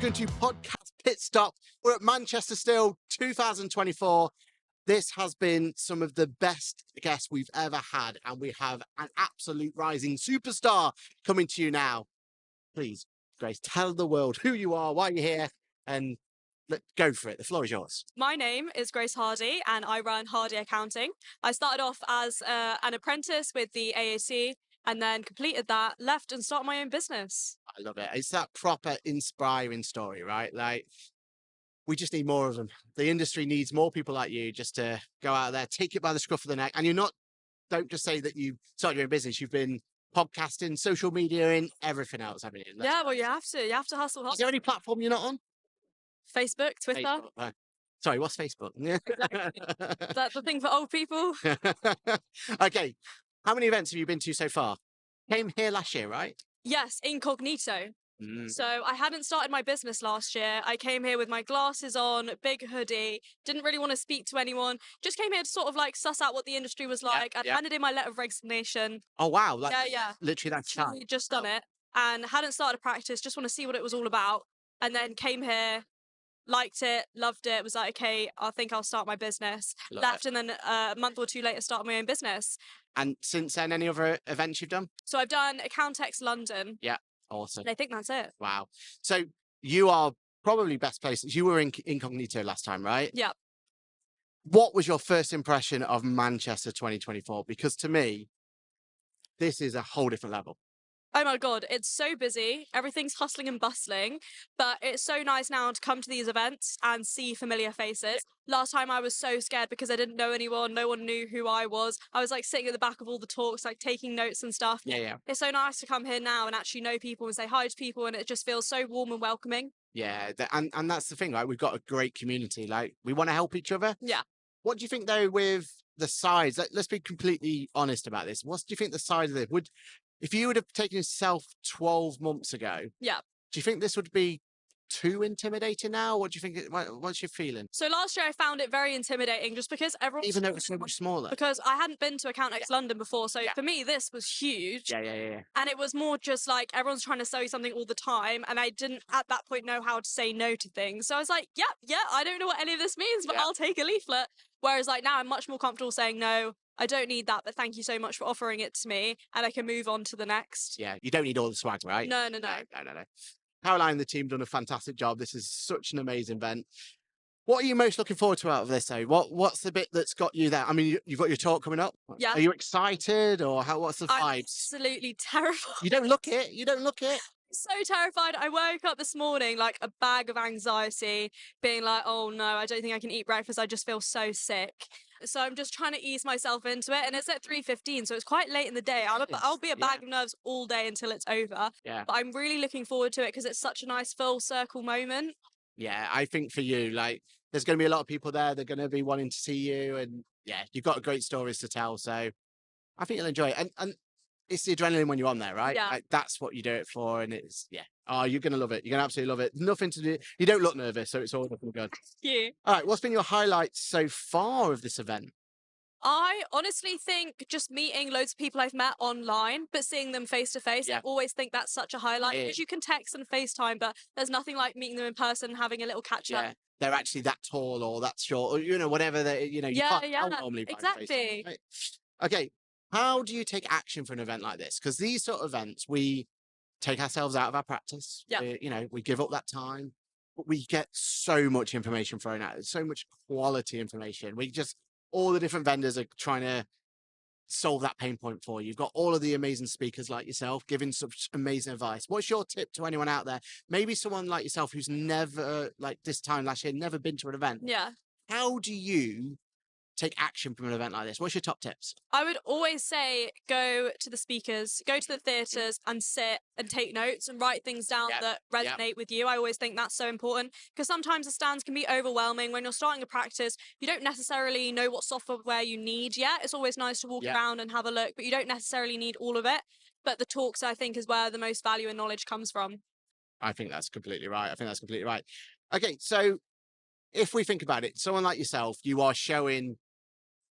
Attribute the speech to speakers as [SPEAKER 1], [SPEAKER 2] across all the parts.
[SPEAKER 1] welcome to Podcast Pitstop. We're at Manchester still, 2024. This has been some of the best guests we've ever had, and we have an absolute rising superstar coming to you now. Please, Grace, tell the world who you are, why you're here, and go for it. The floor is yours.
[SPEAKER 2] My name is Grace Hardy and I run Hardy Accounting. I started off as an apprentice with the AAC and then completed that, left and started my own business.
[SPEAKER 1] I love it. It's that proper inspiring story, right? Like, we just need more of them. The industry needs more people like you just to go out there, take it by the scruff of the neck. And don't just say that you started your own business. You've been podcasting, social media, and everything else, haven't you?
[SPEAKER 2] Yeah, well, you have to hustle hard.
[SPEAKER 1] Is there any platform you're not on?
[SPEAKER 2] Facebook, Twitter.
[SPEAKER 1] Facebook. Sorry, what's Facebook?
[SPEAKER 2] Exactly. That's the thing for old people.
[SPEAKER 1] Okay. How many events have you been to so far? Came here last year, right?
[SPEAKER 2] Yes, incognito. So I hadn't started my business last year. I came here with my glasses on, big hoodie, didn't really want to speak to anyone. Just came here to sort of like suss out what the industry was like. I'd handed in my letter of resignation.
[SPEAKER 1] Oh, wow. Like,
[SPEAKER 2] yeah.
[SPEAKER 1] Literally that time.
[SPEAKER 2] Just done it and hadn't started practice, just want to see what it was all about. And then came here, liked it, loved it, was like, okay, I think I'll start my business. Left, and then a month or two later started my own business.
[SPEAKER 1] And since then, any other events you've done?
[SPEAKER 2] So I've done Accountex London.
[SPEAKER 1] Yeah, awesome.
[SPEAKER 2] And I think that's it.
[SPEAKER 1] Wow. So you are probably best placed. You were in incognito last time, right?
[SPEAKER 2] Yeah.
[SPEAKER 1] What was your first impression of Manchester 2024? Because to me, this is a whole different level.
[SPEAKER 2] Oh my God, it's so busy. Everything's hustling and bustling, but it's so nice now to come to these events and see familiar faces. Last time I was so scared because I didn't know anyone. No one knew who I was. I was like sitting at the back of all the talks, like taking notes and stuff.
[SPEAKER 1] Yeah.
[SPEAKER 2] It's so nice to come here now and actually know people and say hi to people, and it just feels so warm and welcoming.
[SPEAKER 1] Yeah, and that's the thing, right? We've got a great community. Like, we want to help each other.
[SPEAKER 2] Yeah.
[SPEAKER 1] What do you think, though, with the size? Let's be completely honest about this. What do you think the size of it would... If you would have taken yourself 12 months ago, do you think this would be too intimidating now? What do you think? What's your feeling?
[SPEAKER 2] So last year I found it very intimidating just because everyone...
[SPEAKER 1] Even though it was so much smaller?
[SPEAKER 2] Because I hadn't been to Accountex London before, so for me this was huge.
[SPEAKER 1] Yeah.
[SPEAKER 2] And it was more just like everyone's trying to sell you something all the time, and I didn't at that point know how to say no to things. So I was like, yeah, I don't know what any of this means, but I'll take a leaflet. Whereas like now I'm much more comfortable saying no. I don't need that, but thank you so much for offering it to me, and I can move on to the next.
[SPEAKER 1] Yeah, you don't need all the swag, right?
[SPEAKER 2] No.
[SPEAKER 1] Caroline and the team done a fantastic job. This is such an amazing event. What are you most looking forward to out of this, though? What's the bit that's got you there? I mean, you've got your talk coming up.
[SPEAKER 2] Yeah.
[SPEAKER 1] Are you excited, or what's the vibe?
[SPEAKER 2] Absolutely terrified.
[SPEAKER 1] You don't look it.
[SPEAKER 2] So terrified. I woke up this morning like a bag of anxiety, being like, oh no, I don't think I can eat breakfast. I just feel so sick. So I'm just trying to ease myself into it. And it's at 3:15, so it's quite late in the day. I'll be a bag of nerves all day until it's over.
[SPEAKER 1] Yeah.
[SPEAKER 2] But I'm really looking forward to it because it's such a nice full circle moment.
[SPEAKER 1] Yeah, I think for you, like, there's going to be a lot of people there. They're going to be wanting to see you. And yeah, you've got great stories to tell. So I think you'll enjoy it. And it's the adrenaline when you're on there, right?
[SPEAKER 2] Yeah.
[SPEAKER 1] Like, that's what you do it for. And it's, oh, you're going to love it. You're going to absolutely love it. Nothing to do. You don't look nervous, so it's all looking good.
[SPEAKER 2] Thank you.
[SPEAKER 1] All right. What's been your highlights so far of this event?
[SPEAKER 2] I honestly think just meeting loads of people I've met online, but seeing them face to face, I always think that's such a highlight. Because you can text and FaceTime, but there's nothing like meeting them in person and having a little catch up.
[SPEAKER 1] Yeah, they're actually that tall or that short, or whatever they, you can't tell normally by
[SPEAKER 2] exactly.
[SPEAKER 1] FaceTime, right? Okay, how do you take action for an event like this? Because these sort of events, we take ourselves out of our practice. Yeah. We give up that time, but we get so much information thrown out. So much quality information. All the different vendors are trying to solve that pain point for you. You've got all of the amazing speakers like yourself giving such amazing advice. What's your tip to anyone out there? Maybe someone like yourself who's never, like this time last year, never been to an event.
[SPEAKER 2] Yeah.
[SPEAKER 1] How do you take action from an event like this? What's your top tips?
[SPEAKER 2] I would always say go to the speakers, go to the theatres and sit and take notes and write things down that resonate with you. I always think that's so important because sometimes the stands can be overwhelming. When you're starting a practice, you don't necessarily know what software you need yet. It's always nice to walk around and have a look, but you don't necessarily need all of it. But the talks, I think, is where the most value and knowledge comes from.
[SPEAKER 1] I think that's completely right. Okay, so if we think about it, someone like yourself, you are showing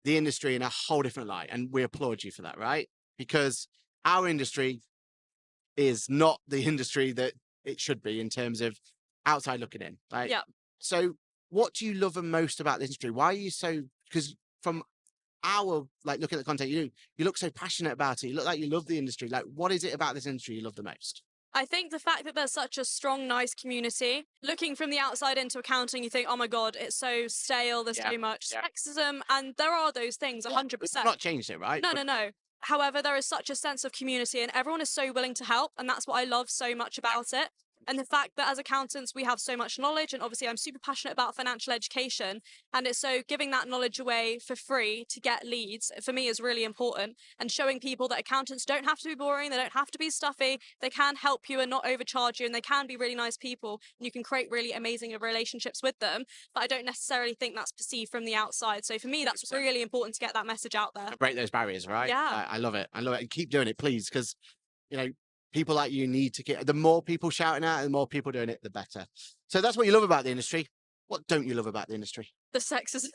[SPEAKER 1] the industry in a whole different light, and we applaud you for that, right? Because our industry is not the industry that it should be in terms of outside looking in. Like,
[SPEAKER 2] Yeah.
[SPEAKER 1] so what do you love the most about the industry? Why are you so, because from our, like, looking at the content you look so passionate about it. You look like you love the industry. Like, what is it about this industry you love the most?
[SPEAKER 2] I think the fact that there's such a strong, nice community. Looking from the outside into accounting, you think, oh my God, it's so stale. There's so much sexism. And there are those things, 100%.
[SPEAKER 1] We've not changed it, right?
[SPEAKER 2] No. However, there is such a sense of community and everyone is so willing to help. And that's what I love so much about it. And the fact that as accountants, we have so much knowledge. And obviously, I'm super passionate about financial education. And it's so giving that knowledge away for free to get leads, for me, is really important. And showing people that accountants don't have to be boring. They don't have to be stuffy. They can help you and not overcharge you. And they can be really nice people. And you can create really amazing relationships with them. But I don't necessarily think that's perceived from the outside. So for me, that's really important to get that message out there.
[SPEAKER 1] And break those barriers, right?
[SPEAKER 2] Yeah.
[SPEAKER 1] I love it. I love it. And keep doing it, please. Because, people like you need to get, the more people shouting out and the more people doing it, the better. So that's what you love about the industry. What don't you love about the industry?
[SPEAKER 2] The sexism.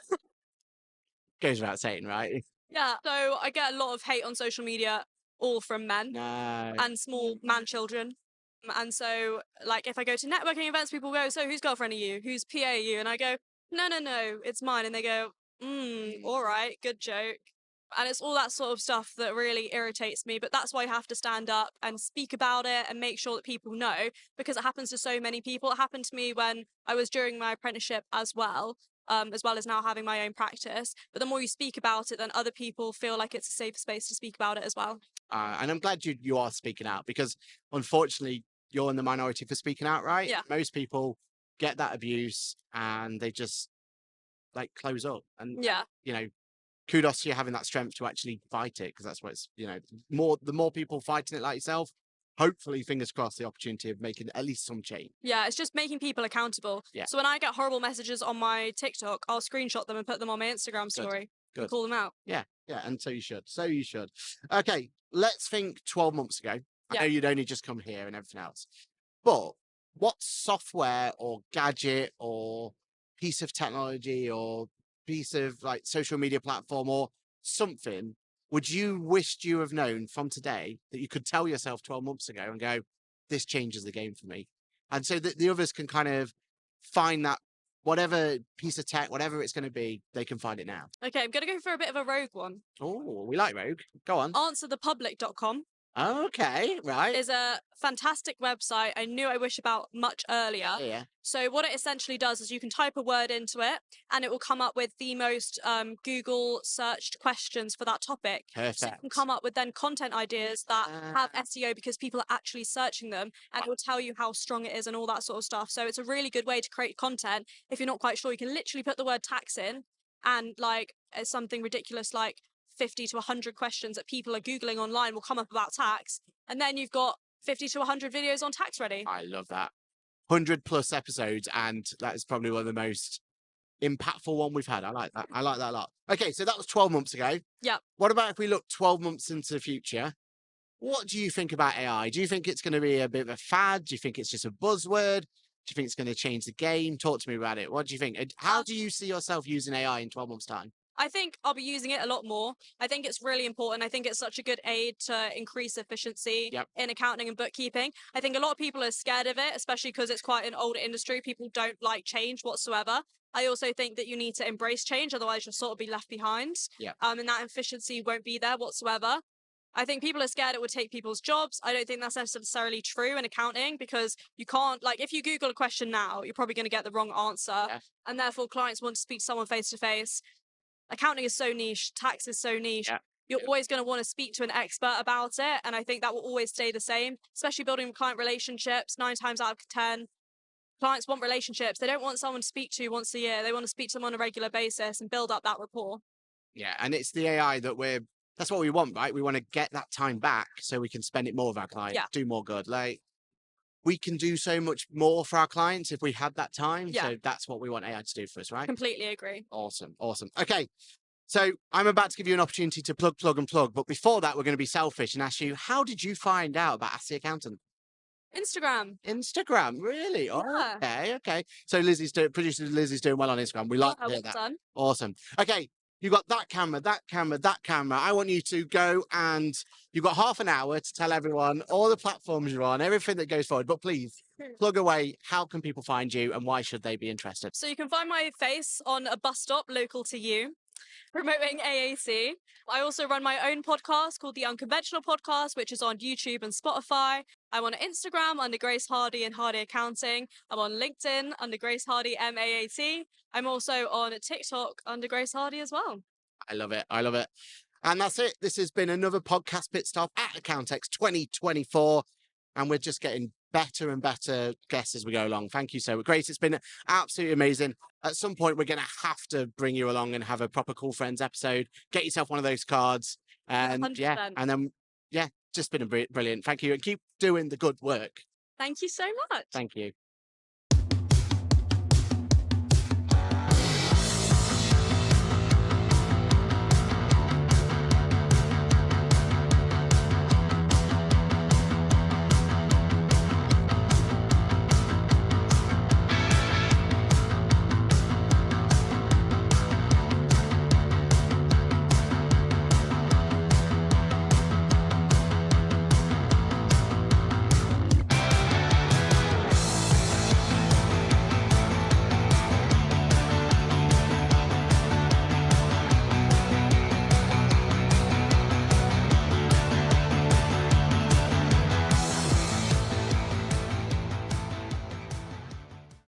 [SPEAKER 1] Goes without saying, right?
[SPEAKER 2] Yeah. So I get a lot of hate on social media, all from men
[SPEAKER 1] No.
[SPEAKER 2] and small man children. And so, like, if I go to networking events, people go, so whose girlfriend are you? Whose PA are you? And I go, no, it's mine. And they go, all right, good joke. And it's all that sort of stuff that really irritates me. But that's why I have to stand up and speak about it and make sure that people know, because it happens to so many people. It happened to me when I was during my apprenticeship as well as now having my own practice. But the more you speak about it, then other people feel like it's a safe space to speak about it as well.
[SPEAKER 1] And I'm glad you are speaking out, because unfortunately you're in the minority for speaking out, right?
[SPEAKER 2] Yeah.
[SPEAKER 1] Most people get that abuse and they just like close up. And kudos to you having that strength to actually fight it, because that's what it's, the more people fighting it like yourself, hopefully, fingers crossed, the opportunity of making at least some change.
[SPEAKER 2] Yeah, it's just making people accountable.
[SPEAKER 1] Yeah.
[SPEAKER 2] So when I get horrible messages on my TikTok, I'll screenshot them and put them on my Instagram story.
[SPEAKER 1] Good.
[SPEAKER 2] And call them out.
[SPEAKER 1] Yeah, and so you should. Okay, let's think 12 months ago. I know you'd only just come here and everything else, but what software or gadget or piece of technology or piece of like social media platform or something would you wished you have known from today that you could tell yourself 12 months ago and go, this changes the game for me? And so that the others can kind of find that whatever piece of tech, whatever it's going to be, they can find it now.
[SPEAKER 2] Okay, I'm going to go for a bit of a rogue one.
[SPEAKER 1] Oh, we like rogue. Go on.
[SPEAKER 2] Answerthepublic.com.
[SPEAKER 1] Okay, right.
[SPEAKER 2] Is a fantastic website I knew I wish about much earlier.
[SPEAKER 1] Yeah.
[SPEAKER 2] So what it essentially does is you can type a word into it and it will come up with the most Google searched questions for that topic.
[SPEAKER 1] Perfect.
[SPEAKER 2] So you can come up with then content ideas that have SEO because people are actually searching them, and it will tell you how strong it is and all that sort of stuff. So it's a really good way to create content. If you're not quite sure, you can literally put the word tax in and like something ridiculous like 50 to 100 questions that people are Googling online will come up about tax. And then you've got 50 to 100 videos on tax ready.
[SPEAKER 1] I love that. 100+ episodes. And that is probably one of the most impactful one we've had. I like that. I like that a lot. Okay. So that was 12 months ago.
[SPEAKER 2] Yeah.
[SPEAKER 1] What about if we look 12 months into the future? What do you think about AI? Do you think it's going to be a bit of a fad? Do you think it's just a buzzword? Do you think it's going to change the game? Talk to me about it. What do you think? How do you see yourself using AI in 12 months' time?
[SPEAKER 2] I think I'll be using it a lot more. I think it's really important. I think it's such a good aid to increase efficiency in accounting and bookkeeping. I think a lot of people are scared of it, especially because it's quite an older industry. People don't like change whatsoever. I also think that you need to embrace change, otherwise you'll sort of be left behind. And that efficiency won't be there whatsoever. I think people are scared it would take people's jobs. I don't think that's necessarily true in accounting, because you can't, like, if you Google a question now, you're probably going to get the wrong answer. And therefore clients want to speak to someone face to face. Accounting is so niche, tax is so niche. You're always going to want to speak to an expert about it. And I think that will always stay the same, especially building client relationships. 9 times out of 10, clients want relationships. They don't want someone to speak to once a year. They want to speak to them on a regular basis and build up that rapport. Yeah.
[SPEAKER 1] And it's the AI that's what we want, right? We want to get that time back so we can spend it more with our clients, do more good. Like, we can do so much more for our clients if we had that time. So that's what we want AI to do for us, right?
[SPEAKER 2] Completely agree.
[SPEAKER 1] Awesome. Okay. So I'm about to give you an opportunity to plug. But before that, we're going to be selfish and ask you, how did you find out about Ask the Accountant? Instagram, really?
[SPEAKER 2] Yeah.
[SPEAKER 1] Oh, okay. So producer Lizzie's doing well on Instagram. We like to hear that.
[SPEAKER 2] Done.
[SPEAKER 1] Awesome. Okay. you've got that camera, that camera, that camera. I want you to go and you've got half an hour to tell everyone all the platforms you're on, everything that goes forward. But please, plug away. How can people find you and why should they be interested?
[SPEAKER 2] So you can find my face on a bus stop local to you, promoting AAC. I also run my own podcast called The Unconventional Podcast, which is on YouTube and Spotify. I'm on Instagram under Grace Hardy and Hardy Accounting. I'm on LinkedIn under Grace Hardy MAAT. I'm also on TikTok under Grace Hardy as well.
[SPEAKER 1] I love it. I love it. And that's it. This has been another podcast pit stop at Accountex 2024. And we're just getting better and better guests as we go along. Thank you so much. Grace, it's been absolutely amazing. At some point, we're going to have to bring you along and have a proper Cool Friends episode. Get yourself one of those cards. And
[SPEAKER 2] 100%.
[SPEAKER 1] and then, just been brilliant. Thank you. And keep doing the good work.
[SPEAKER 2] Thank you so much.
[SPEAKER 1] Thank you.